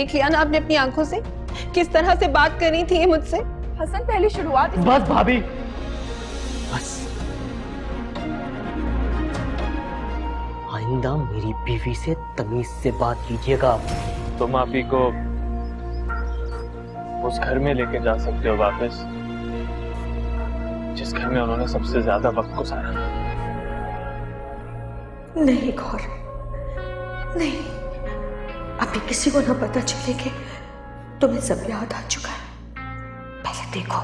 देख लिया ना आपने अपनी आंखों से किस तरह से बात कर रही थी ये मुझसे। हसन पहली शुरुआत बस भाभी, बस। आइंदा मेरी बीवी से तमीज से बात कीजिएगा। तुम आप ही को उस घर में लेके जा सकते हो वापस जिस घर में उन्होंने सबसे ज्यादा वक्त गुजारा। नहीं गौर, नहीं, अभी किसी को ना पता चले कि तुम्हें सब याद आ चुका है। पहले देखो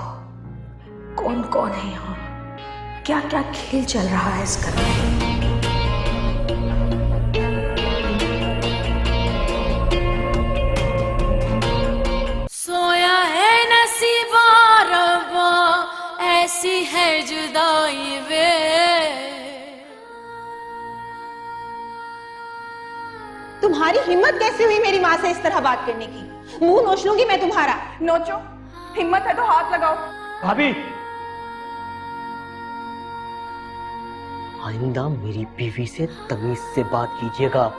कौन कौन है यहाँ, क्या क्या खेल चल रहा है इस घर में। सोया है नसीबा रब्बा, ऐसी है जुदाई वे। तुम्हारी हिम्मत कैसे हुई मेरी माँ से इस तरह बात करने की? मुंह नोच लूंगी मैं तुम्हारा। नोचो, हिम्मत है तो हाथ लगाओ। भाभी, आइंदा मेरी बीवी से तमीज से बात कीजिएगा।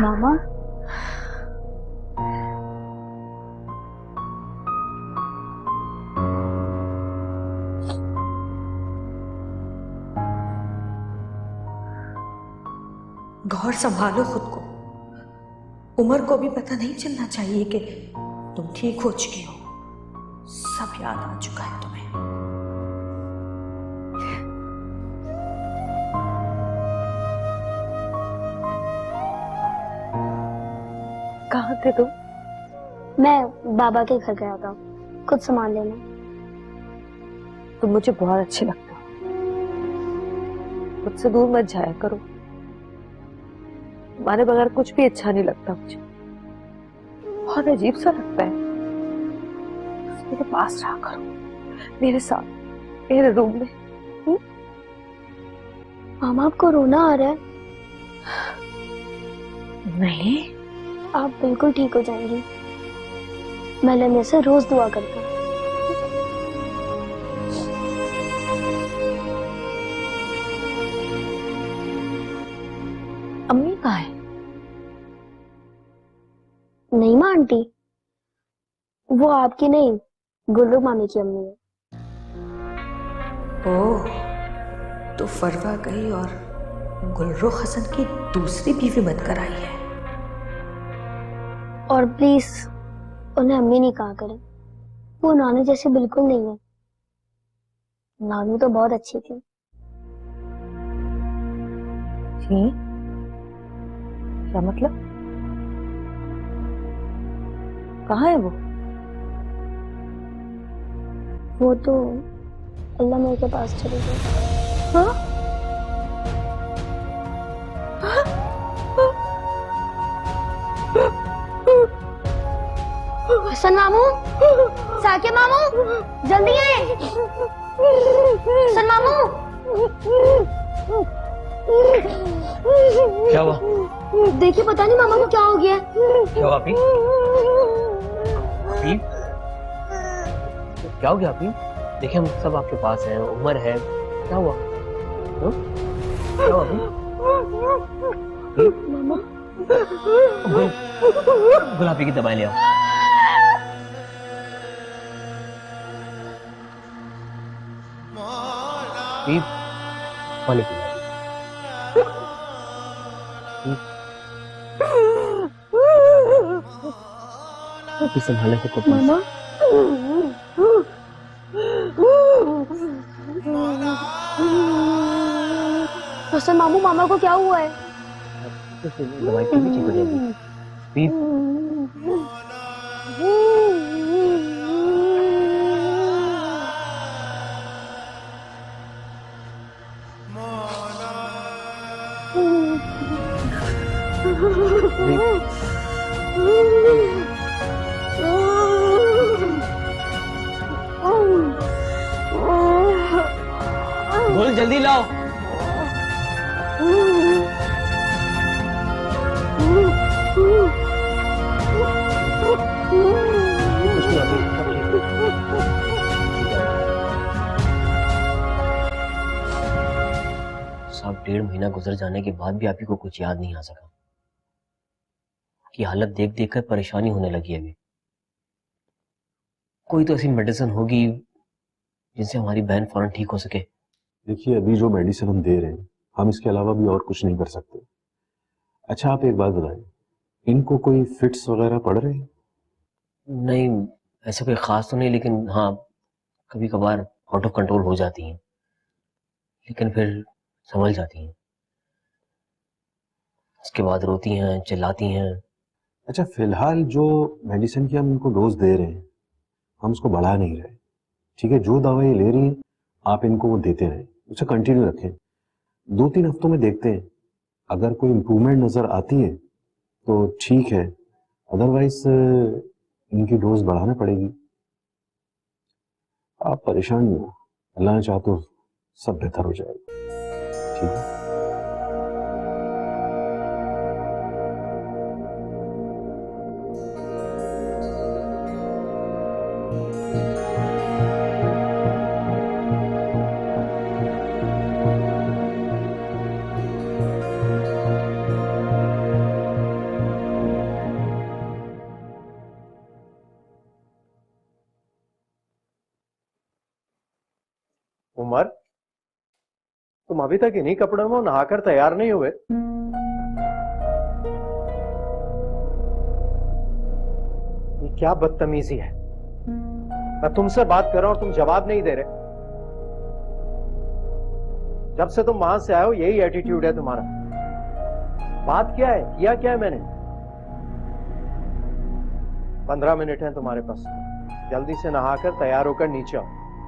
मामा, गौर संभालो खुद को। उमर को भी पता नहीं चलना चाहिए कि तुम ठीक हो चुकी हो। सब याद आ चुका है तुम्हें। कहाँ थे तुम? मैं बाबा के घर गया था कुछ सामान लेने। तुम मुझे बहुत अच्छे लगते हो, मुझसे दूर मत जाया करो। तुम्हारे बगैर कुछ भी अच्छा नहीं लगता मुझे, बहुत अजीब सा लगता है। बस मेरे पास रहा करो, मेरे साथ, मेरे रूम में। मामा आपको रोना आ रहा है? नहीं, आप बिल्कुल ठीक हो जाएंगी। मैं लेने से रोज दुआ करता हूँ। अम्मी कहाँ है? नहीं माँ आंटी, वो आपकी नहीं, गुल्लू मामी की अम्मी है। ओह, तो फरवा गई और गुलरू हसन की दूसरी बीवी बनकर आई है। और प्लीज उन्हें अम्मी नहीं कहा करें, वो नानी जैसी बिल्कुल नहीं है। नानी तो बहुत अच्छी थी। जी? क्या मतलब? कहाँ है वो? वो तो अल्लाह मेरे के पास चली गई। हाँ? हसन मामू, साकिया मामू, जल्दी आए। हसन मामू, क्या हुआ? देखिए पता नहीं मामा को क्या हो गया। क्या हुआ अभी? अभी? क्या हो गया अभी? देखिए हम सब आपके पास हैं, उमर है, क्या हुआ? हाँ? क्या हुआ अभी? मामा, गुलाबी की दवाई ले आओ। पानी पी। संभालने से कुछ मामा, हसन मामू, मामा को क्या हुआ है? दवाई पी ठीक हो जाएगी। पी। जल्दी लाओ। कुछ नहीं अभी, सब ठीक है। साहब 1.5 महीना गुजर जाने के बाद भी आप ही को कुछ याद नहीं आ सका कि हालत देख देख कर परेशानी होने लगी है। अभी कोई तो ऐसी मेडिसिन होगी जिनसे हमारी बहन फौरन ठीक हो सके। देखिए, अभी जो मेडिसिन हम दे रहे हैं, हम इसके अलावा भी और कुछ नहीं कर सकते। अच्छा, आप एक बात बताएं, इनको कोई फिट्स वगैरह पड़ रहे हैं? नहीं, ऐसा कोई खास तो नहीं, लेकिन हाँ कभी कभार आउट ऑफ कंट्रोल हो जाती हैं, लेकिन फिर संभल जाती हैं। उसके बाद रोती हैं, चिल्लाती हैं। अच्छा, फिलहाल जो मेडिसिन की हम इनको डोज दे रहे हैं, हम उसको बढ़ा नहीं रहे। ठीक है, जो दवाई ले रही हैं आप इनको वो देते रहें, उसे कंटिन्यू रखें। 2-3 हफ्तों में देखते हैं, अगर कोई इम्प्रूवमेंट नजर आती है तो ठीक है, अदरवाइज इनकी डोज बढ़ाना पड़ेगी। आप परेशान नहीं हो, अल्लाह ने चाहा तो सब बेहतर हो जाएगा। ठीक है। उमर, तुम अभी तक इन्हीं कपड़ों में नहाकर तैयार नहीं हुए? ये क्या बदतमीजी है। मैं तुमसे बात कर रहा हूं, तुम जवाब नहीं दे रहे। जब से तुम वहां से आए हो यही एटीट्यूड है तुम्हारा। बात क्या है, किया क्या है मैंने? 15 मिनट हैं तुम्हारे पास, जल्दी से नहाकर तैयार होकर नीचे आओ।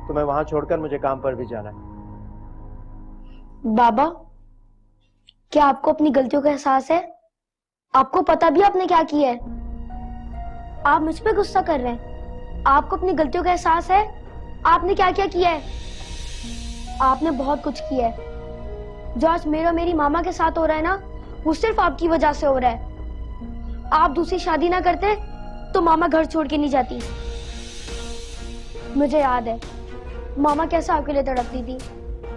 तुम्हें वहां छोड़कर मुझे काम पर भी जाना है। बाबा, क्या आपको अपनी गलतियों का एहसास है? आपको पता भी आपने क्या किया है? आप मुझ पे गुस्सा कर रहे हैं। आपको अपनी गलतियों का एहसास है? आपने क्या क्या किया है? आपने बहुत कुछ किया है। जो आज मेरा मेरी मामा के साथ हो रहा है ना, वो सिर्फ आपकी वजह से हो रहा है। आप दूसरी शादी ना करते तो मामा घर छोड़ के नहीं जाती। मुझे याद है मामा कैसे आपके लिए तड़पती थी,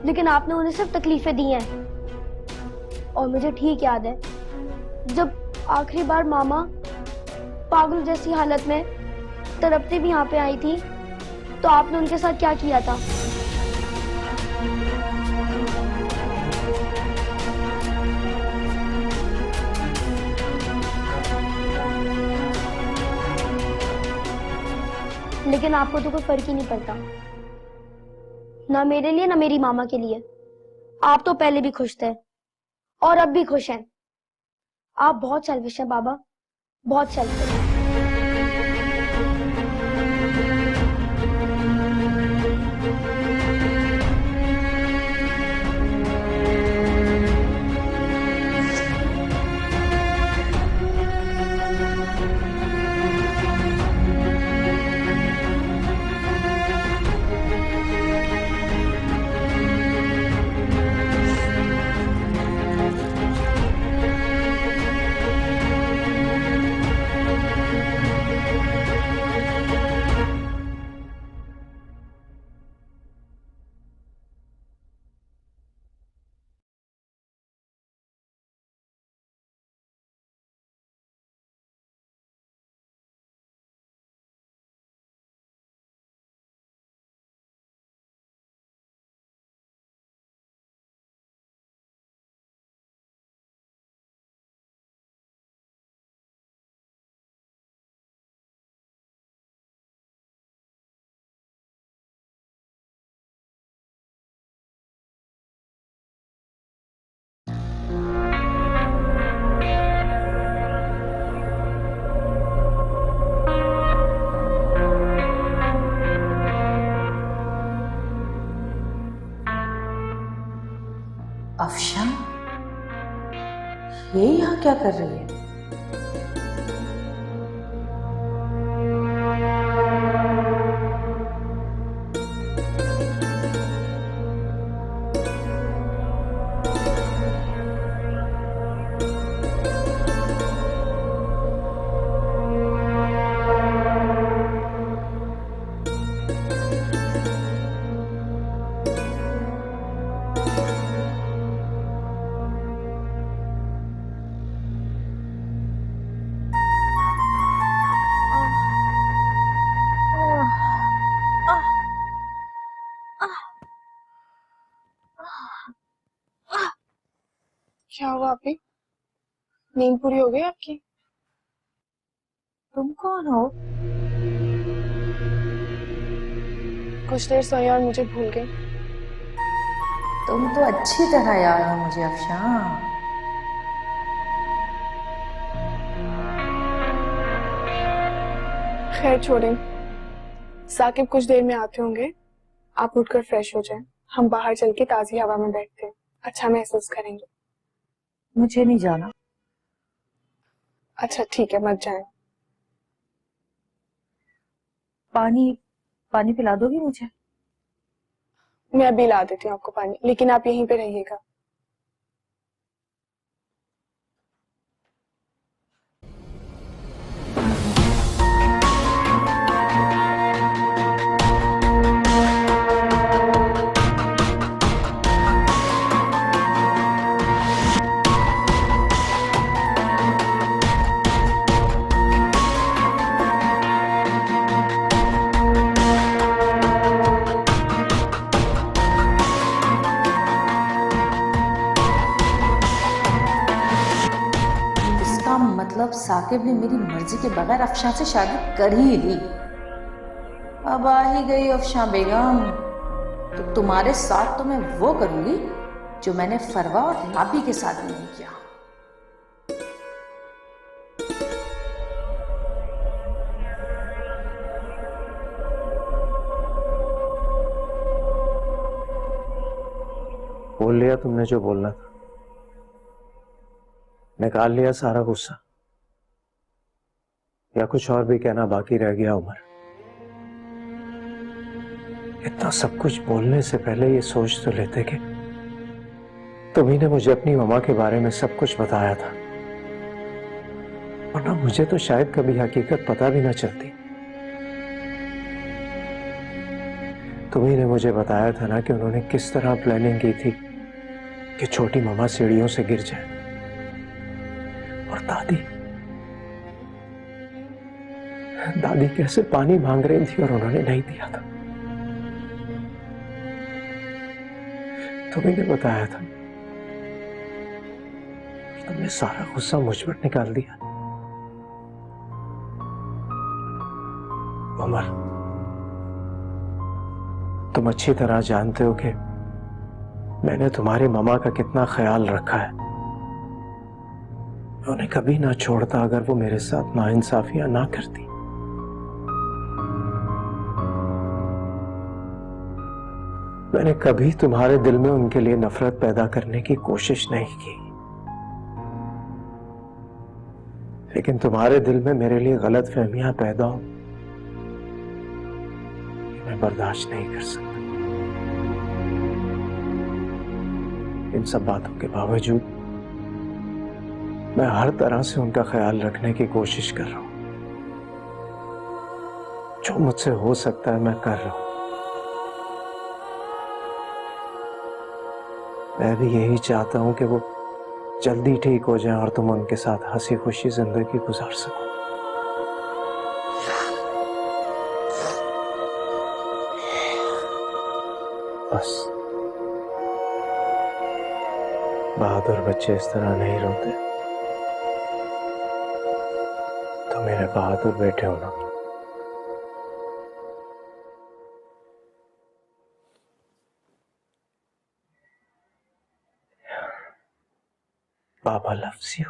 लेकिन आपने उन्हें सिर्फ तकलीफें दी हैं। और मुझे ठीक याद है जब आखिरी बार मामा पागल जैसी हालत में तड़पते भी यहाँ पे आई थी, तो आपने उनके साथ क्या किया था? लेकिन आपको तो कोई फर्क ही नहीं पड़ता, ना मेरे लिए ना मेरी मामा के लिए। आप तो पहले भी खुश थे और अब भी खुश हैं। आप बहुत सेल्फिश हैं बाबा, बहुत सेल्फिश। अफशा, ये यहाँ क्या कर रही है? आप ही? नींद पूरी हो गई आपकी? तुम कौन हो? कुछ देर सोई और मुझे भूल गई। तुम तो अच्छी तरह याद हो मुझे अफशान। खैर छोड़ें, साकिब कुछ देर में आते होंगे, आप उठकर फ्रेश हो जाएं। हम बाहर चल के ताजी हवा में बैठते हैं, अच्छा महसूस करेंगे। मुझे नहीं जाना। अच्छा ठीक है, मत जाएं। पानी पिला दोगी मुझे? मैं अभी ला देती हूँ आपको पानी, लेकिन आप यहीं पे रहिएगा। मतलब साकिब ने मेरी मर्जी के बगैर अफशां से शादी कर ही ली। अब आ ही गई अफशां बेगम, तो तुम्हारे साथ तो मैं वो करूंगी जो मैंने फरवा और लाबी के साथ नहीं किया। बोल लिया तुमने जो बोलना था, निकाल लिया सारा गुस्सा, या कुछ और भी कहना बाकी रह गया उमर? इतना सब कुछ बोलने से पहले ये सोच तो लेते कि तुम्ही ने मुझे अपनी मम्मा के बारे में सब कुछ बताया था, वरना मुझे तो शायद कभी हकीकत पता भी ना चलती। तुम्ही ने मुझे बताया था ना कि उन्होंने किस तरह प्लानिंग की थी कि छोटी मम्मा सीढ़ियों से गिर जाए, और दादी कैसे पानी मांग रही थी और उन्होंने नहीं दिया था। तुम्ही ने बताया था, तुमने सारा गुस्सा मुझ पर निकाल दिया। उमर, तुम अच्छी तरह जानते हो कि मैंने तुम्हारी मामा का कितना ख्याल रखा है। मैं उन्हें कभी ना छोड़ता अगर वो मेरे साथ नाइंसाफियां ना करती। मैंने कभी तुम्हारे दिल में उनके लिए नफरत पैदा करने की कोशिश नहीं की, लेकिन तुम्हारे दिल में मेरे लिए गलत फहमियां पैदा हो, मैं बर्दाश्त नहीं कर सकता। इन सब बातों के बावजूद मैं हर तरह से उनका ख्याल रखने की कोशिश कर रहा हूं। जो मुझसे हो सकता है मैं कर रहा हूं। मैं भी यही चाहता हूं कि वो जल्दी ठीक हो जाएं और तुम उनके साथ हंसी खुशी जिंदगी गुजार सको। बस बहादुर बच्चे इस तरह नहीं रोते। तो मेरे बहादुर बेटे हो ना। बाबा loves you.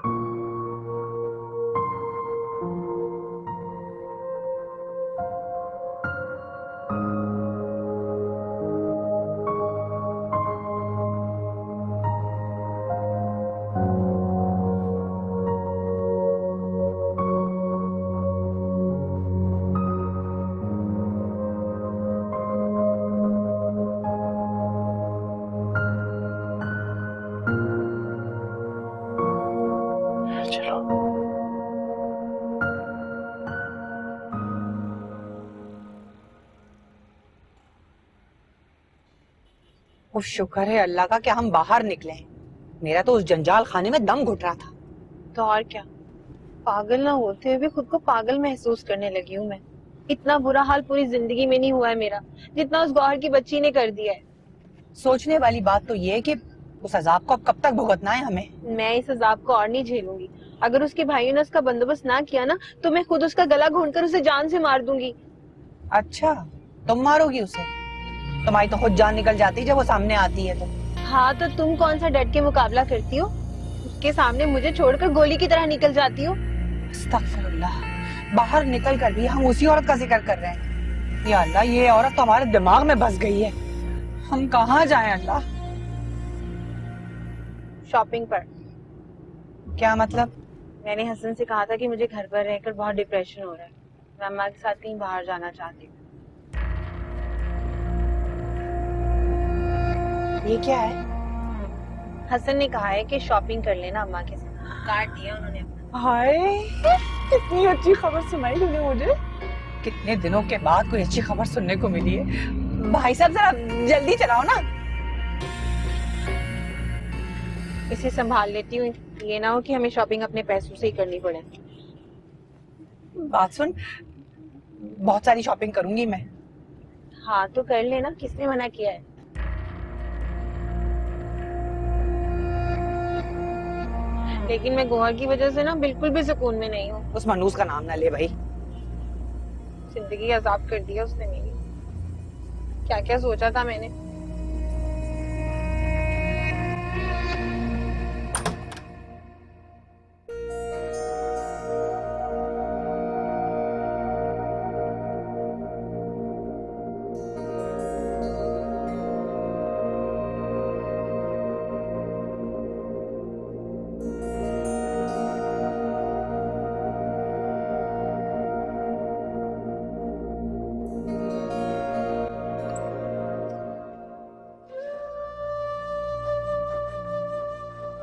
वो शुक्र है अल्लाह का कि हम बाहर निकले हैं। मेरा तो उस जंजाल खाने में दम घुट रहा था। तो और क्या, पागल ना होते हुए भी खुद को पागल महसूस करने लगी हूँ मैं। इतना बुरा हाल पूरी जिंदगी में नहीं हुआ है मेरा जितना उस गौहर की बच्ची ने कर दिया है। सोचने वाली बात तो ये है कि उस अजाब को अब कब तक भुगतना है हमें? मैं इस अजाब को और नहीं झेलूंगी। अगर उसके भाइयों ने उसका बंदोबस्त ना किया ना तो मैं खुद उसका गला घोंटकर उसे जान से मार दूंगी। अच्छा, तुम मारोगी उसे? तुम्हारी तो खुद जान निकल जाती है जब वो सामने आती है तो। हाँ तो तुम कौन सा डट के मुकाबला करती हो? उसके सामने मुझे छोड़कर गोली की तरह निकल जाती हो। अस्तगफिरुल्लाह, बाहर निकल कर भी हम उसी औरत का जिक्र कर रहे हैं। या अल्लाह, ये औरत तो हमारे दिमाग में बस गई है। हम कहाँ जाएं अल्लाह? शॉपिंग पर। क्या मतलब? मैंने हसन से कहा था कि मुझे घर पर रहकर बहुत डिप्रेशन हो रहा है। मैं अम्मा के साथ कहीं बाहर जाना चाहती हूँ। ये क्या है? हसन ने कहा है कि शॉपिंग कर लेना अम्मा के साथ। कार्ड दिया उन्होंने। हाय, कितनी अच्छी खबर सुनाई तूने मुझे। कितने दिनों के बाद कोई अच्छी खबर सुनने को मिली है। भाई साहब जरा जल्दी चलाओ ना। इसे संभाल लेती हूँ, ये ना हो कि हमें शॉपिंग अपने पैसों से ही करनी पड़े। बात सुन, बहुत सारी शॉपिंग करूंगी मैं। हाँ तो कर लेना, किसने मना किया है? लेकिन मैं गोवा की वजह से ना बिल्कुल भी सुकून में नहीं हूँ। उस मनूस का नाम ना ले भाई। जिंदगी अजाब कर दिया उसने मेरी। क्या क्या सोचा था मैंने।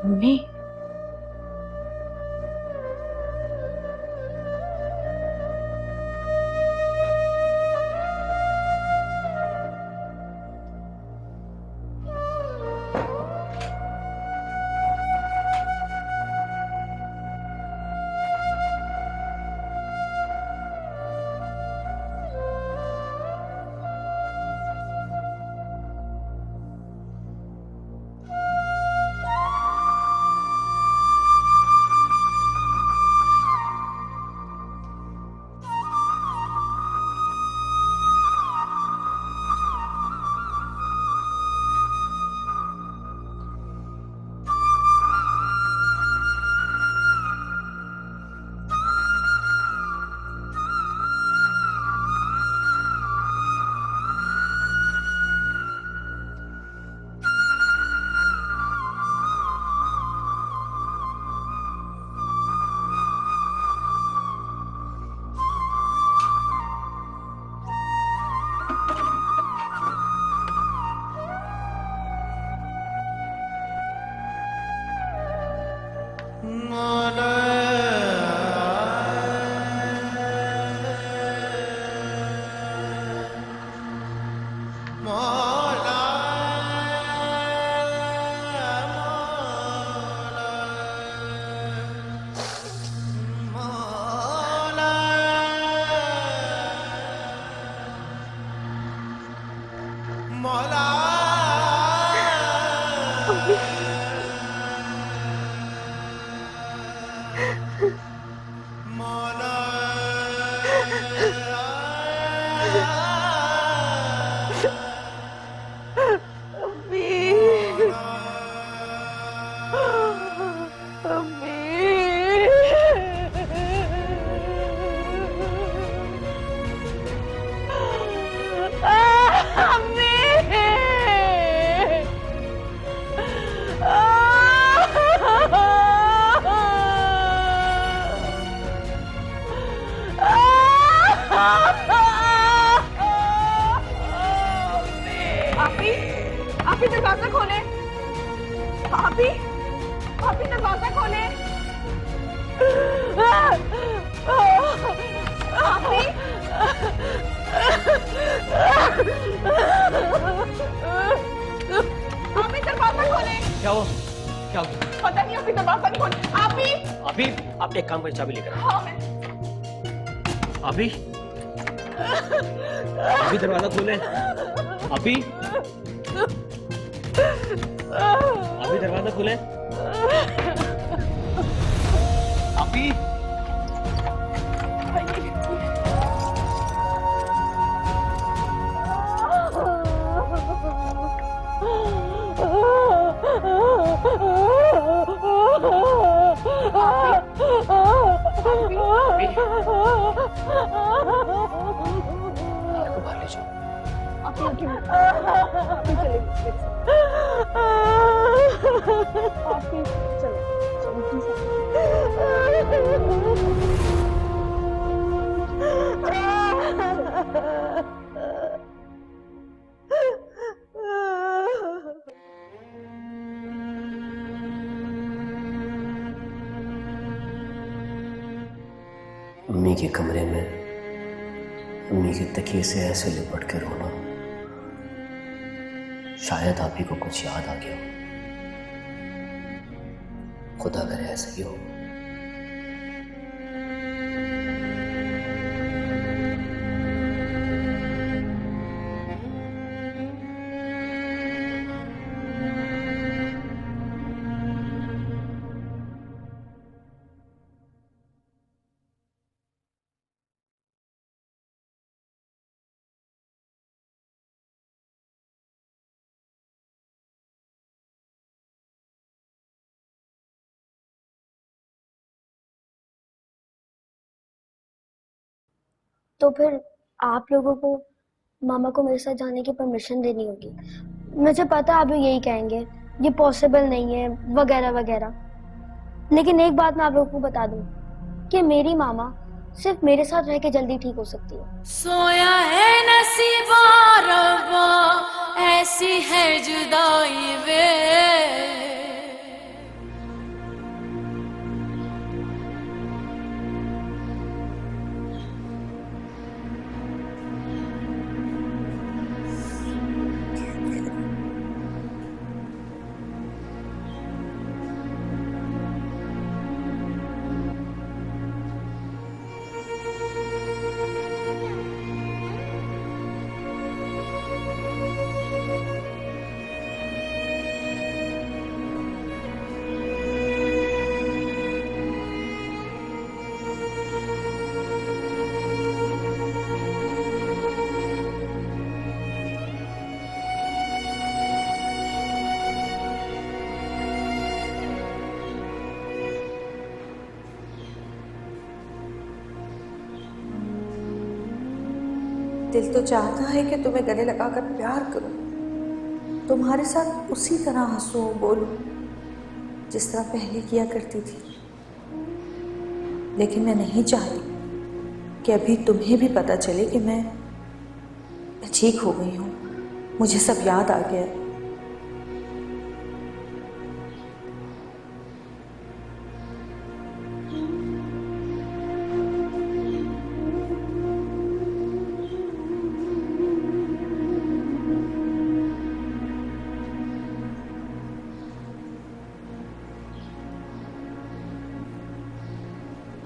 मम्मी, आप ही दरवाजा खोले। आप ही दरवाजा खोले। आप ही दरवाजा खोले। क्या हो? क्या हो? पता नहीं, आप ही दरवाजा नहीं खोले। आप ही आप एक काम करें, चाबी लेकर आओ। हाँ मैं अभी दरवाजा खोले। अभी अभी दरवाजा खुले। अभी बाहर ले जाओ। अम्मी के कमरे में अम्मी के तकिए से ऐसे लिपट के रोना, शायद आप ही को कुछ याद आ गया हो। खुदा करे ऐसा ही हो। तो फिर आप लोगों को मामा को मेरे साथ जाने की परमिशन देनी होगी। मुझे पता है आप लोग यही कहेंगे ये पॉसिबल नहीं है वगैरह वगैरह, लेकिन एक बात मैं आप लोगों को बता दूं कि मेरी मामा सिर्फ मेरे साथ रह के जल्दी ठीक हो सकती है। सोया है नसीबा रब्बा ऐसी है जुदाई वे। दिल तो चाहता है कि तुम्हें गले लगाकर प्यार करूं, तुम्हारे साथ उसी तरह हंसूं बोलूं जिस तरह पहले किया करती थी, लेकिन मैं नहीं चाहती कि अभी तुम्हें भी पता चले कि मैं ठीक हो गई हूं, मुझे सब याद आ गया।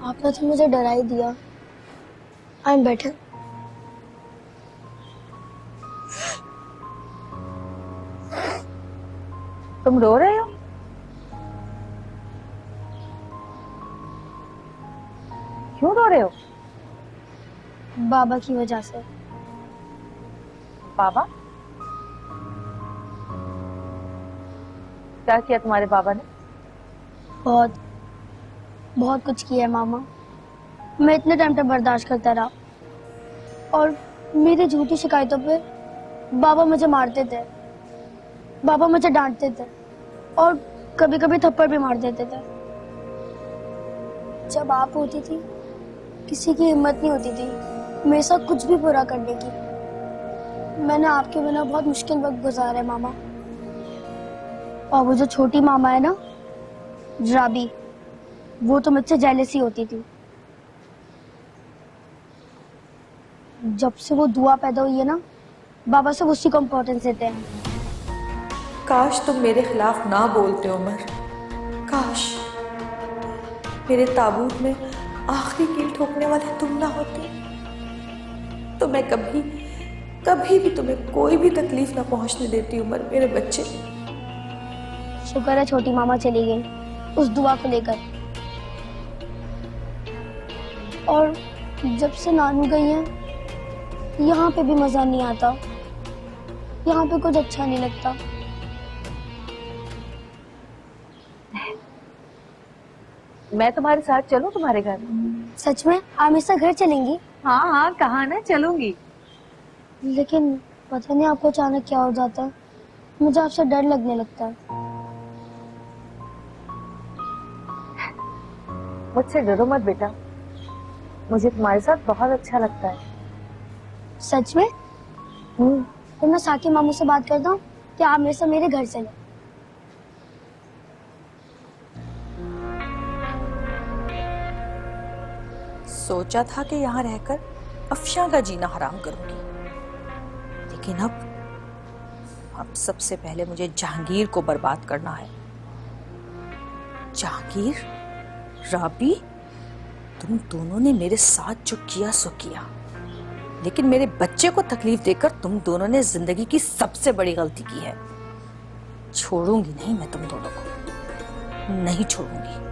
आपने तो मुझे डरा ही दिया। I am better. तुम रो रहे हो? क्यों रो रहे हो? बाबा की वजह से। बाबा? क्या किया तुम्हारे बाबा ने? बहुत बहुत कुछ किया है मामा। मैं इतने टाइम तक बर्दाश्त करता रहा और मेरी झूठी शिकायतों पे बाबा मुझे मारते थे, बाबा मुझे डांटते थे और कभी कभी थप्पड़ भी मार देते थे। जब आप होती थी किसी की हिम्मत नहीं होती थी मेरे साथ कुछ भी बुरा करने की। मैंने आपके बिना बहुत मुश्किल वक्त गुजारा है मामा। और वो जो छोटी मामा है ना राबी, वो तो मुझसे जेलसी होती थी। जब से वो दुआ पैदा हुई है ना बाबा से उसी को इम्पोर्टेंस देते हैं। काश तुम मेरे खिलाफ ना बोलते उमर, काश मेरे ताबूत में आखिरी कील ठोकने वाले तुम ना होते, तो मैं कभी कभी भी तुम्हें कोई भी तकलीफ ना पहुंचने देती उमर मेरे बच्चे। शुक्र है छोटी मामा चली गई उस दुआ को लेकर। और जब से नानू गई है यहाँ पे भी मजा नहीं आता, यहाँ पे कुछ अच्छा नहीं लगता। मैं तुम्हारे साथ चलूं तुम्हारे घर? सच में आप मेरे साथ घर चलेंगी? हाँ हाँ, कहा ना चलूंगी। लेकिन पता नहीं आपको अचानक क्या हो जाता है, मुझे आपसे डर लगने लगता है। मुझसे डरो मत बेटा, मुझे तुम्हारे साथ बहुत अच्छा लगता है। सच में? तो मैं साकिब मामू से बात करता हूँ कि आप मेरे साथ मेरे घर चले। सोचा था कि यहाँ रहकर अफशा का जीना हराम करूंगी, लेकिन अब सबसे पहले मुझे जहांगीर को बर्बाद करना है। जहांगीर, राबी, तुम दोनों ने मेरे साथ जो किया सो किया, लेकिन मेरे बच्चे को तकलीफ देकर तुम दोनों ने जिंदगी की सबसे बड़ी गलती की है। छोड़ूंगी नहीं मैं तुम दोनों को, नहीं छोड़ूंगी।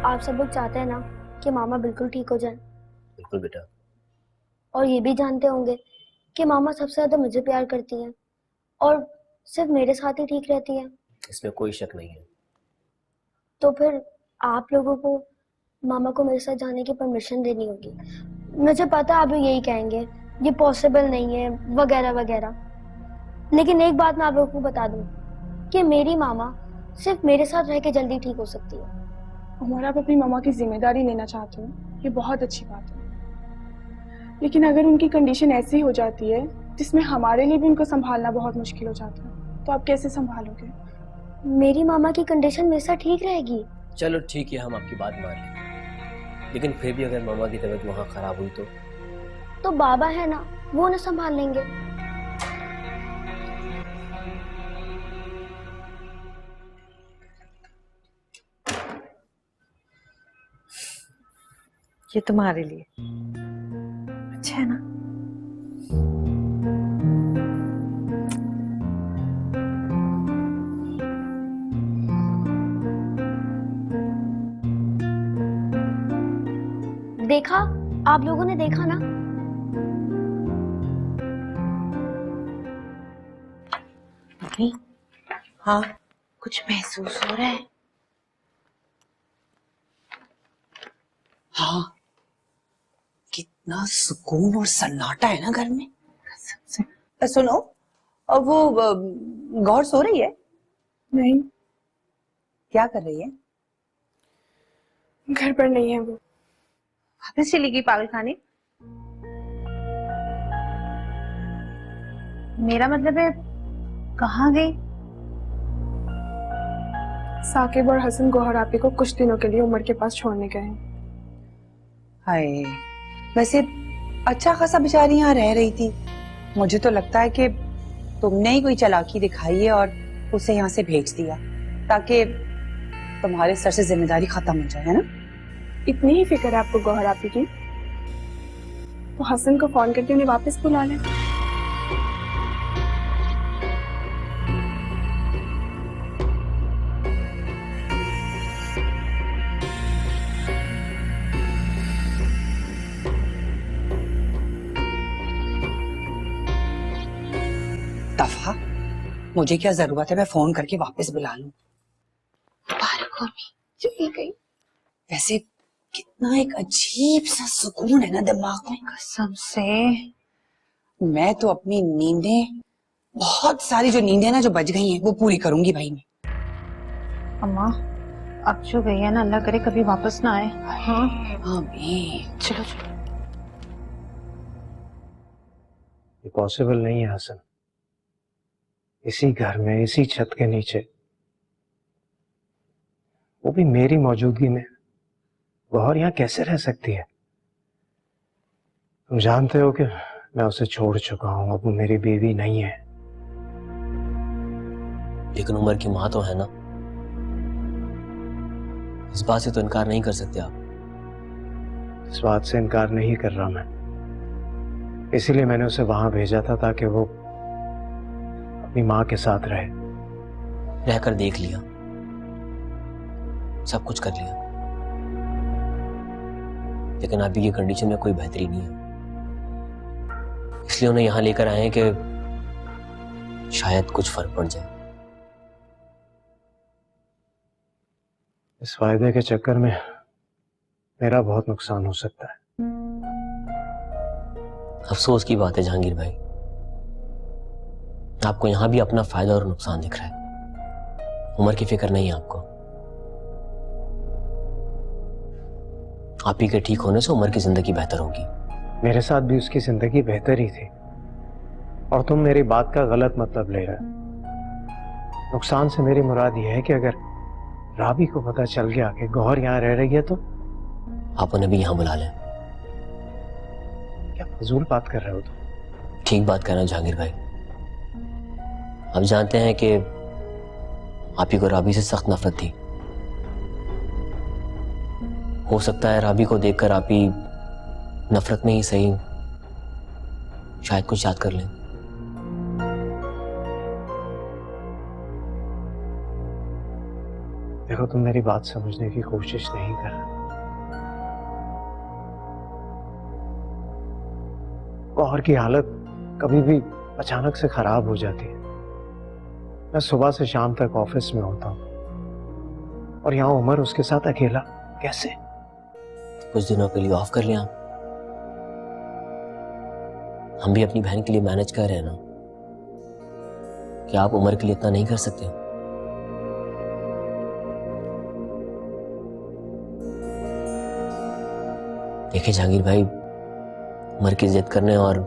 आप सब लोग चाहते हैं ना कि मामा बिल्कुल ठीक हो जाए, बिल्कुल बेटा। और ये भी जानते होंगे कि मामा सबसे ज्यादा मुझे प्यार करती हैं और सिर्फ मेरे साथ ही ठीक रहती हैं। इसमें कोई शक नहीं है। तो फिर आप लोगों को मामा को मेरे साथ जाने की परमिशन देनी होगी। मुझे पता आप लोग यही कहेंगे ये पॉसिबल नहीं है वगैरह वगैरह, लेकिन एक बात मैं आप लोगों को बता दूं कि मेरी मामा सिर्फ मेरे साथ रह के जल्दी ठीक हो सकती है। और आप अपनी मामा की जिम्मेदारी लेना चाहते हो, ये बहुत अच्छी बात है। लेकिन अगर उनकी कंडीशन ऐसी हो जाती है जिसमें हमारे लिए भी उनको संभालना बहुत मुश्किल हो जाता है, तो आप कैसे संभालोगे? मेरी मामा की कंडीशन मेरे साथ ठीक रहेगी। चलो ठीक है, हम आपकी बात मान लेंगे, लेकिन फिर भी अगर मामा की तबीयत वहाँ खराब हुई तो बाबा है ना, वो ना संभाल लेंगे। ये तुम्हारे लिए अच्छा है ना? देखा, आप लोगों ने देखा ना? मम्मी, हाँ, कुछ महसूस हो रहा है? हाँ, कितना सुकून और सन्नाटा है ना घर में। सुनो, अब वो गौर सो रही है? नहीं, क्या कर रही है? घर पर नहीं है वो। वापस चली गई पागल खाने? मेरा मतलब है कहाँ गई? साकिब और हसन गौहर आपी को कुछ दिनों के लिए उमर के पास छोड़ने गए हैं। हाय, वैसे अच्छा खासा बेचारी यहाँ रह रही थी। मुझे तो लगता है कि तुमने ही कोई चालाकी दिखाई है और उसे यहाँ से भेज दिया ताकि तुम्हारे सर से जिम्मेदारी खत्म हो जाए, है ना? इतनी ही फिक्र है आपको गौहर आपी की? तो हसन को फोन करके उन्हें वापस बुला लें। दफा, मुझे क्या जरूरत है मैं फोन करके वापस बुला लूं? मुबारक हो चली गई। वैसे कितना एक अजीब सा सुकून है ना दिमाग में, कसम से। मैं तो अपनी नींदें, बहुत सारी जो नींदें ना जो बच गई हैं वो पूरी करूंगी भाई मैं। अम्मा, अब जो गई है ना, अल्लाह करे कभी वापस ना आए। हाँ चलो चलो। ये पॉसिबल नहीं है हसन, इसी घर में, इसी छत के नीचे, वो भी मेरी मौजूदगी में। गौहर यहाँ कैसे रह सकती है? तुम जानते हो कि मैं उसे छोड़ चुका हूं, अब वो मेरी बीवी नहीं है। लेकिन उमर की माँ तो है ना, इस बात से तो इनकार नहीं कर सकते आप। इस बात से इनकार नहीं कर रहा मैं, इसीलिए मैंने उसे वहां भेजा था ताकि वो अपनी माँ के साथ रहे। रहकर देख लिया, सब कुछ कर लिया, लेकिन अभी की कंडीशन में कोई बेहतरी नहीं है। इसलिए उन्हें यहां लेकर आए हैं कि शायद कुछ फर्क पड़ जाए। इस फायदे के चक्कर में मेरा बहुत नुकसान हो सकता है। अफसोस की बात है जहांगीर भाई, आपको यहां भी अपना फायदा और नुकसान दिख रहा है। उमर की फिक्र नहीं है आपको। आप ही के ठीक होने से उमर की जिंदगी बेहतर होगी। मेरे साथ भी उसकी जिंदगी बेहतर ही थी, और तुम मेरी बात का गलत मतलब ले रहे हो। नुकसान से मेरी मुराद यह है कि अगर राबी को पता चल गया कि गौहर यहाँ रह रही है तो आप उन्हें भी यहां बुला लें। क्या फजूल बात कर रहे हो तुम? ठीक बात कर रहे हैं जहांगीर भाई। आप जानते हैं कि आप ही को राबी से सख्त नफरत थी। हो सकता है राबी को देखकर आप ही नफरत में ही सही शायद कुछ याद कर लें। देखो, तुम मेरी बात समझने की कोशिश नहीं कर रहे। गौहर की हालत कभी भी अचानक से खराब हो जाती है। मैं सुबह से शाम तक ऑफिस में होता हूं, और यहाँ उमर उसके साथ अकेला कैसे? कुछ दिनों के लिए ऑफ कर लें आप। हम भी अपनी बहन के लिए मैनेज कर रहे हैं ना। क्या आप उमर के लिए इतना नहीं कर सकते? देखिए जहांगीर भाई, उमर की जिद करने और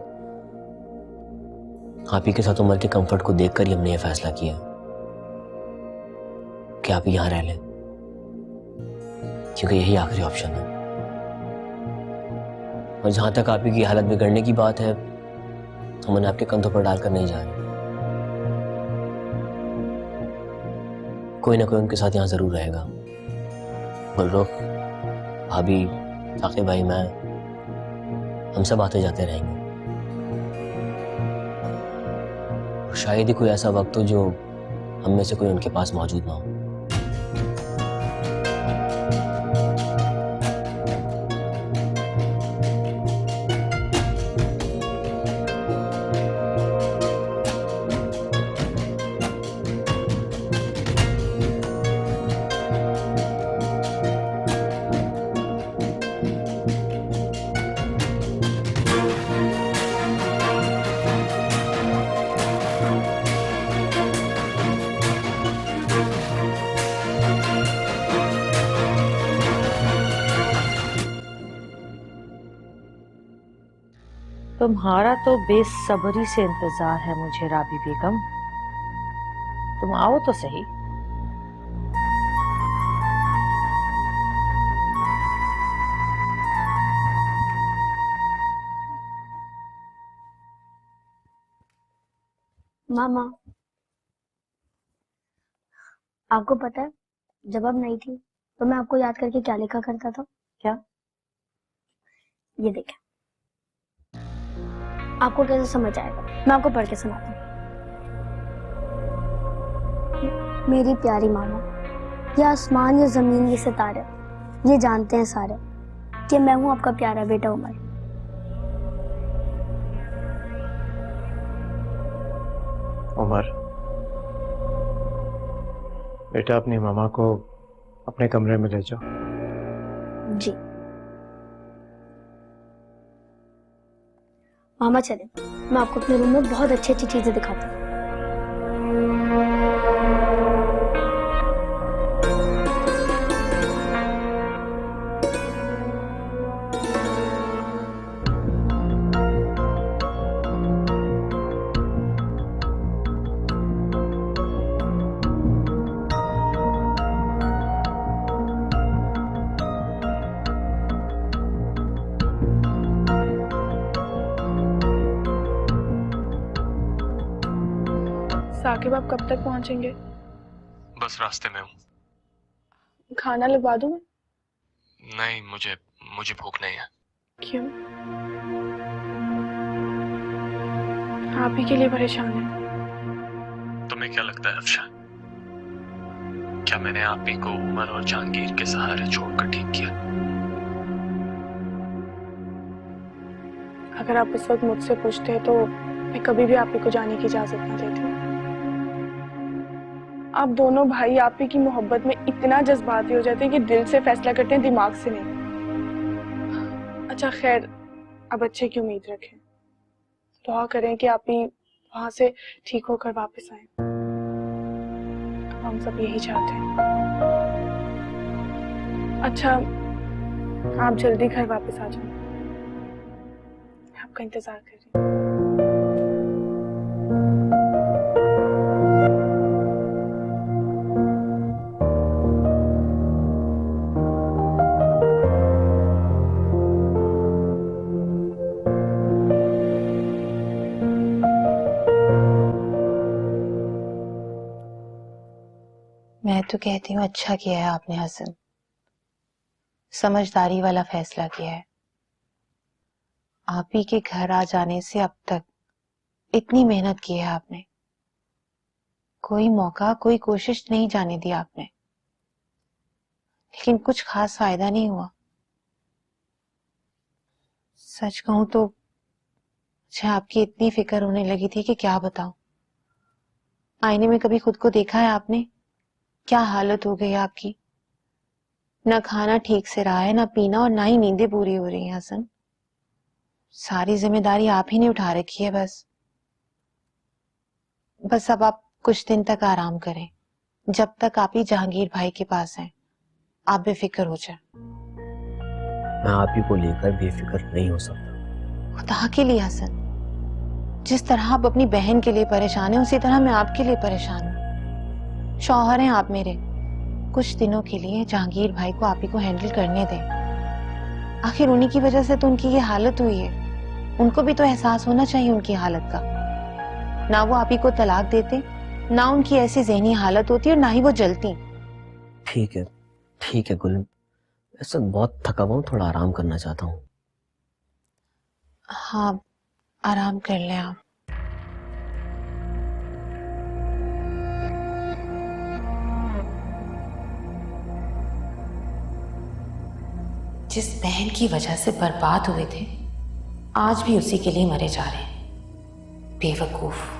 आप ही के साथ उमर के कंफर्ट को देखकर ही हमने यह फैसला किया कि आप यहां रह लें, क्योंकि यही आखिरी ऑप्शन है। और जहां तक आप ही की हालत बिगड़ने की बात है, हम उन्हें आपके कंधों पर डालकर नहीं जा रहे। कोई ना कोई उनके साथ यहां जरूर रहेगा। गुलरुख, भाभी, साकिब भाई, मैं, हम सब आते जाते रहेंगे। और शायद ही कोई ऐसा वक्त हो जो हम में से कोई उनके पास मौजूद ना हो। तुम्हारा तो बेसब्री से इंतजार है मुझे राबी बेगम। तुम आओ तो सही। मामा, आपको पता है जब आप नहीं थी तो मैं आपको याद करके क्या लिखा करता था? क्या? ये देखें। आपको कैसे समझ आएगा? मैं आपको पढ़ के सुनाता हूँ। मेरी प्यारी मामा, ये आसमान, ये जमीन, ये सितारे, ये जानते हैं सारे कि मैं हूँ आपका प्यारा बेटा उमर। उमर, बेटा अपनी मामा को अपने कमरे में ले जाओ। जी मामा, चले, मैं आपको अपने रूम में बहुत अच्छी अच्छी चीजें दिखाता हूँ। साकिब आप कब तक पहुंचेंगे? बस रास्ते में हूँ। खाना लगवा दूं मैं? नहीं, मुझे भूख नहीं है। क्यों? आप ही के लिए परेशान है। तुम्हें क्या लगता है अफशा, क्या मैंने आप ही को उमर और जहांगीर के सहारे छोड़कर ठीक किया? अगर आप इस वक्त मुझसे पूछते तो मैं कभी भी आप ही को जाने की इजाजत ना देती। आप दोनों भाई आप ही की मोहब्बत में इतना जज्बाती हो जाते हैं कि दिल से फैसला करते हैं, दिमाग से नहीं। अच्छा खैर, अब अच्छे की उम्मीद रखें। दुआ करें कि आप ही वहां से ठीक होकर वापस आए। हम सब यही चाहते हैं। अच्छा, आप जल्दी घर वापस आ जाओ, आपका इंतजार कर रही हूँ। मैं तो कहती हूँ अच्छा किया है आपने हसन, समझदारी वाला फैसला किया है। आप ही के घर आ जाने से अब तक इतनी मेहनत की है आपने, कोई मौका कोई कोशिश नहीं जाने दी आपने, लेकिन कुछ खास फायदा नहीं हुआ। सच कहूं तो मुझे आपकी इतनी फिक्र होने लगी थी कि क्या बताऊं। आईने में कभी खुद को देखा है आपने? क्या हालत हो गई आपकी। ना खाना ठीक से रहा है, ना पीना, और ना ही नींदें पूरी हो रही हैं हसन। सारी जिम्मेदारी आप ही ने उठा रखी है। बस अब आप कुछ दिन तक आराम करें, जब तक आप ही जहांगीर भाई के पास हैं। आप बेफिक्र हो जाए। मैं आप ही को लेकर बेफिक्र नहीं हो सकता। खुदा के लिए हसन, जिस तरह आप अपनी बहन के लिए परेशान हैं, उसी तरह मैं आपके लिए परेशान हूँ। शौहर हैं आप मेरे, कुछ दिनों के लिए जहांगीर भाई को आप ही को हैंडल करने दें। आखिर उन्हीं की वजह से तो उनकी ये हालत हुई है। उनको भी तो एहसास होना चाहिए उनकी हालत का। ना वो आप ही को तलाक देते, ना उनकी ऐसी ज़हनी हालत होती और ना ही वो जलती। ठीक है गुल, ऐसा बहुत थका हुआ हूँ, थोड़ा आराम करना चाहता हूँ। हाँ, आराम कर लें आप। जिस बहन की वजह से बर्बाद हुए थे, आज भी उसी के लिए मरे जा रहे हैं। बेवकूफ।